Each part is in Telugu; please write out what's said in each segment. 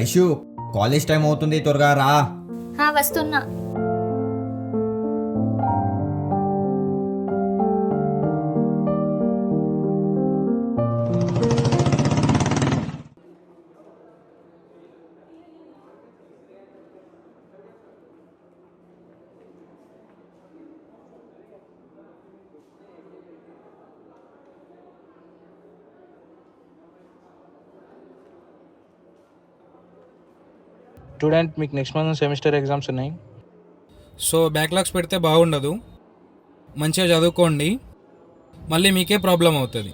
వైషు, కాలేజ్ టైం అవుతుంది, త్వరగా రా. వస్తున్నా. స్టూడెంట్, మీకు నెక్స్ట్ మంత్ సెమిస్టర్ ఎగ్జామ్స్ ఉన్నాయి. సో బ్యాక్లాగ్స్ పెడితే బాగుండదు. మంచిగా చదువుకోండి, మళ్ళీ మీకే ప్రాబ్లం అవుతుంది.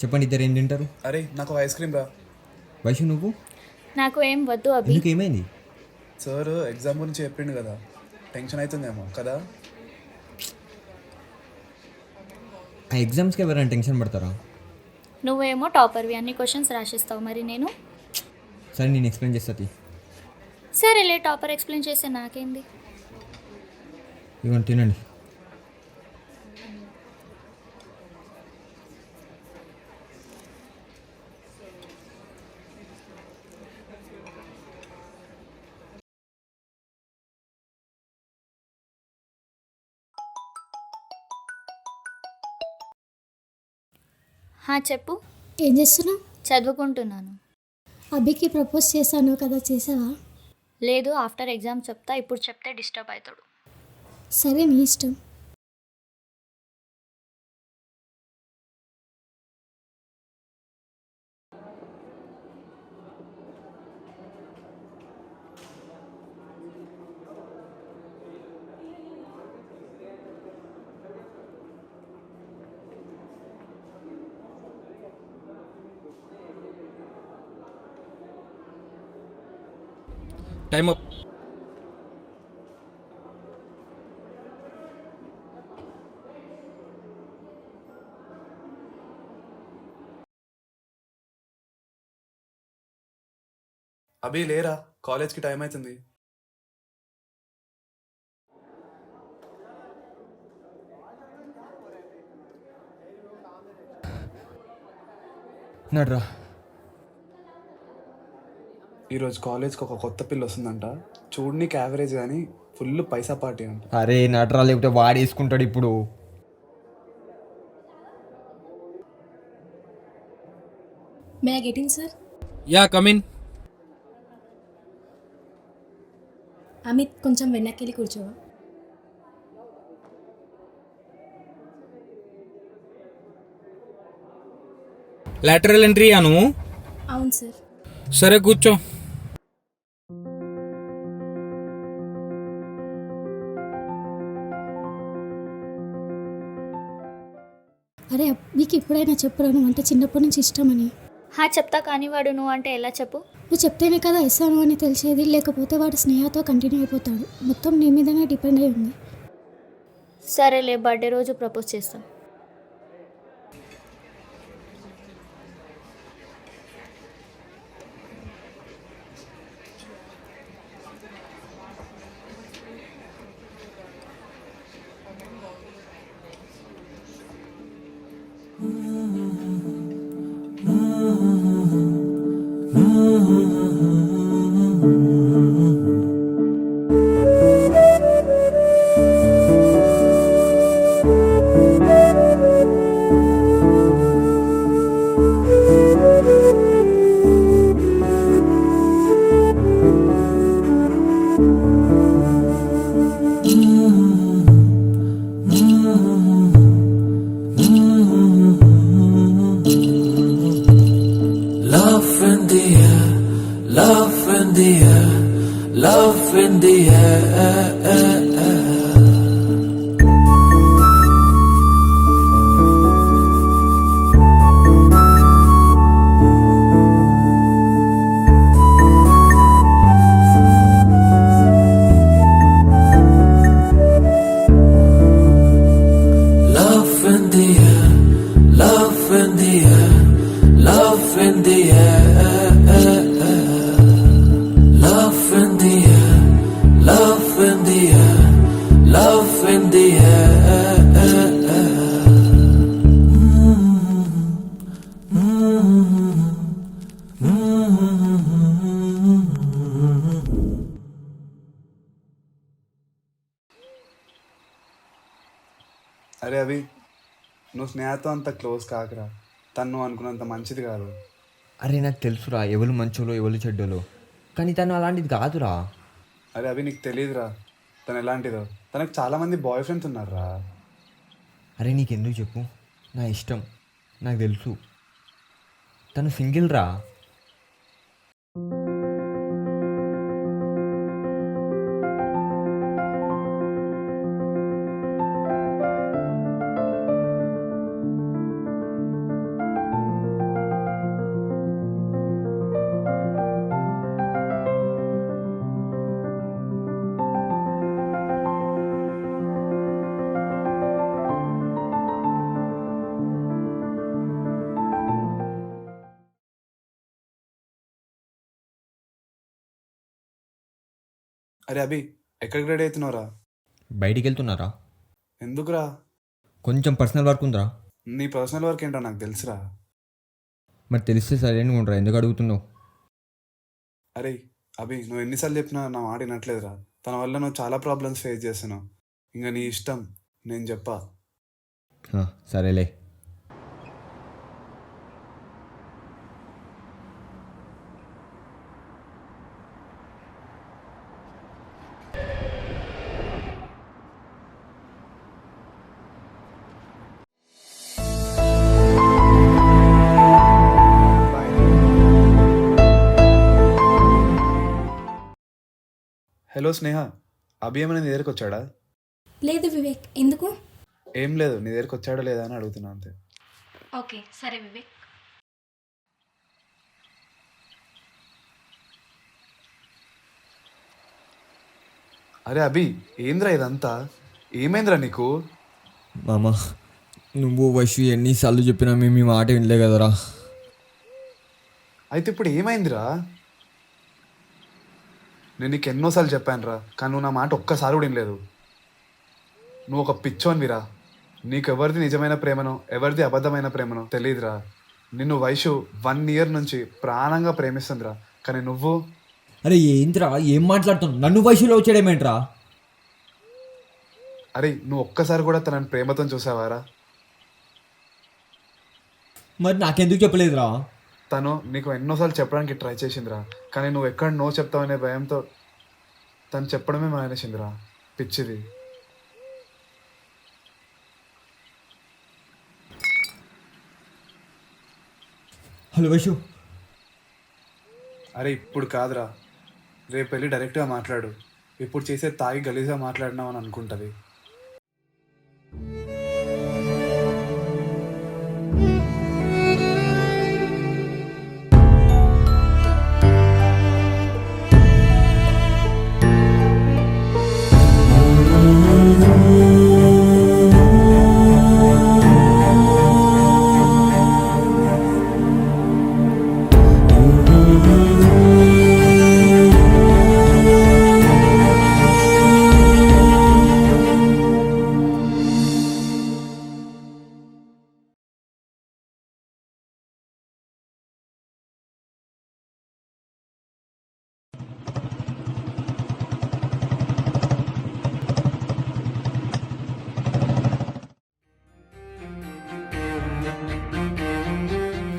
చెప్పండి, ఇద్దరు ఏం తింటారు? అరే నాకు ఐస్ క్రీమ్ రా. వైషు నువ్వు? నాకు ఏం వద్దు అభి. ఎందుకు, ఏమైంది? సార్ ఎగ్జామ్ గురించి చెప్పిండు కదా, టెన్షన్ అవుతుందేమో కదా. ఆ ఎగ్జామ్స్కి ఎవరైనా టెన్షన్ పడతారా? నువ్వేమో టాపర్వి, అన్ని క్వశ్చన్స్ రాసిస్తావు, మరి నేను? సరే, నేను ఎక్స్ప్లెయిన్ చేస్తుంది. సరేలే, టాపర్ ఎక్స్ప్లెయిన్ చేస్తే నాకేంది. ఇవ్వండి, తినండి. చెప్పు. ఏం చేస్తున్నావు? చదువుకుంటున్నాను. అభికి ప్రపోజ్ చేశాను కదా, చేసావా? లేదు, ఆఫ్టర్ ఎగ్జామ్ చెప్తా, ఇప్పుడు చెప్తే డిస్టర్బ్ అవుతాడు. సరే, నీ ఇష్టం. Time up. అభి లేరా, కాలేజ్కి టైం అవుతుంది. నడ్రా. ఈరోజు కాలేజ్కి ఒక కొత్త పిల్ల వస్తుందంట, చూడనీకి యావరేజ్ కానీ ఫుల్ పైసా పార్టీ అంట. అరే నడ్రా, లేకపోతే వాడేసుకుంటాడు ఇప్పుడు. May I get in sir? Yeah, come in. Amit, కొంచెం వెనక్కి కూర్చోవా? లాటరల్ ఎంట్రీ అను. అవును సార్. సరే, కూర్చో. అరే, అభికి ఎప్పుడైనా చెప్పురా నువ్వు అంటే చిన్నప్పటి నుంచి ఇష్టమని? చెప్తా, కానీ వాడు నువ్వు అంటే ఎలా చెప్పు? నువ్వు చెప్తేనే కదా ఇస్తాను అని తెలిసేది, లేకపోతే వాడు స్నేహతో కంటిన్యూ అయిపోతాడు. మొత్తం నీ మీదనే డిపెండ్ అయి ఉంది. సరేలే, బర్త్డే రోజు ప్రపోజ్ చేస్తాం. Love in the air, love in the air, love in the air. Love in the air, love in the air, love in the air. Love in the air, love in the air. అరే అవి నువ్వు స్నేహతో అంత క్లోజ్ కాకరా. తను నువ్వు అనుకున్నంత మంచిది కాదు. అరే నాకు తెలుసురా ఎవరు మంచోలో ఎవరు చెడ్డోలో, కానీ తను అలాంటిది కాదురా. అరే అవి నీకు తెలియదురా తను ఎలాంటిదో. తనకు చాలామంది బాయ్ ఫ్రెండ్స్ ఉన్నారా. అరే నీకెందుకు చెప్పు, నా ఇష్టం, నాకు తెలుసు. తను సింగిల్ రా. అరే అభి ఎక్కడికి రెడీ అవుతున్నావురా? బయటికి వెళ్తున్నారా? ఎందుకురా? కొంచెం పర్సనల్ వర్క్ ఉందిరా. నీ పర్సనల్ వర్క్ ఏంటో నాకు తెలుసురా. మరి తెలిస్తే సరైనగా ఉండరా, ఎందుకు అడుగుతున్నావు? అరే అభి నువ్వు ఎన్నిసార్లు చెప్పినా నా మాట వినట్లేదురా. తన వల్ల నువ్వు చాలా ప్రాబ్లమ్స్ ఫేస్ చేస్తున్నావు. ఇంకా నీ ఇష్టం, నేను చెప్పా. సరేలే. హలో స్నేహ, అభి ఏమైనా నీ దగ్గరికి వచ్చాడా? లేదు వివేక్, ఎందుకు? ఏం లేదు, నీ దగ్గరికి వచ్చాడా లేదా అని అడుగుతున్నా అంతే. ఓకే సరే వివేక్. అరే అభి ఏంద్రా ఇదంతా? ఏమైందిరా నీకు? మామ నువ్వు వైషు ఎన్నిసార్లు చెప్పినా మేము మీ మాట వినలే కదరా. అయితే ఇప్పుడు ఏమైందిరా? నేను నీకు ఎన్నోసార్లు చెప్పాను రా, కానీ నువ్వు నా మాట ఒక్కసారి కూడా వినలేదు. నువ్వు ఒక పిచ్చోనివిరా. నీకు ఎవరిది నిజమైన ప్రేమనో ఎవరిది అబద్ధమైన ప్రేమనో తెలియదురా. నిన్ను వైషు 1 year నుంచి ప్రాణంగా ప్రేమిస్తుందిరా, కానీ నువ్వు... అరే ఏంద్రా, ఏం మాట్లాడుతున్నావు? నన్ను వైషులో వచ్చాడేమేంట్రా? అరే నువ్వు ఒక్కసారి కూడా తనని ప్రేమతో చూసావారా? మరి నాకెందుకు చెప్పలేదురా? తను నీకు ఎన్నోసార్లు చెప్పడానికి ట్రై చేసిందిరా, కానీ నువ్వు ఎక్కడ నో చెప్తావనే భయంతో తను చెప్పడమే మానేసిందిరా. పిచ్చిది. హలో వైషు. అరే ఇప్పుడు కాదురా, రేపు వెళ్ళి డైరెక్ట్గా మాట్లాడు. ఇప్పుడు చేసే తాగి గలీజ్గా మాట్లాడినామని అనుకుంటుంది.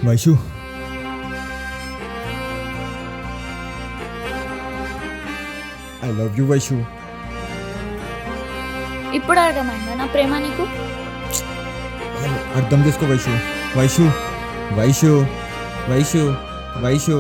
Vaishu, I love you Vaishu. ఇప్పుడు అర్థమైందా నా ప్రేమ నీకు? అర్థం చేసుకో వైషు. వైషు వైషు వైషు వైషు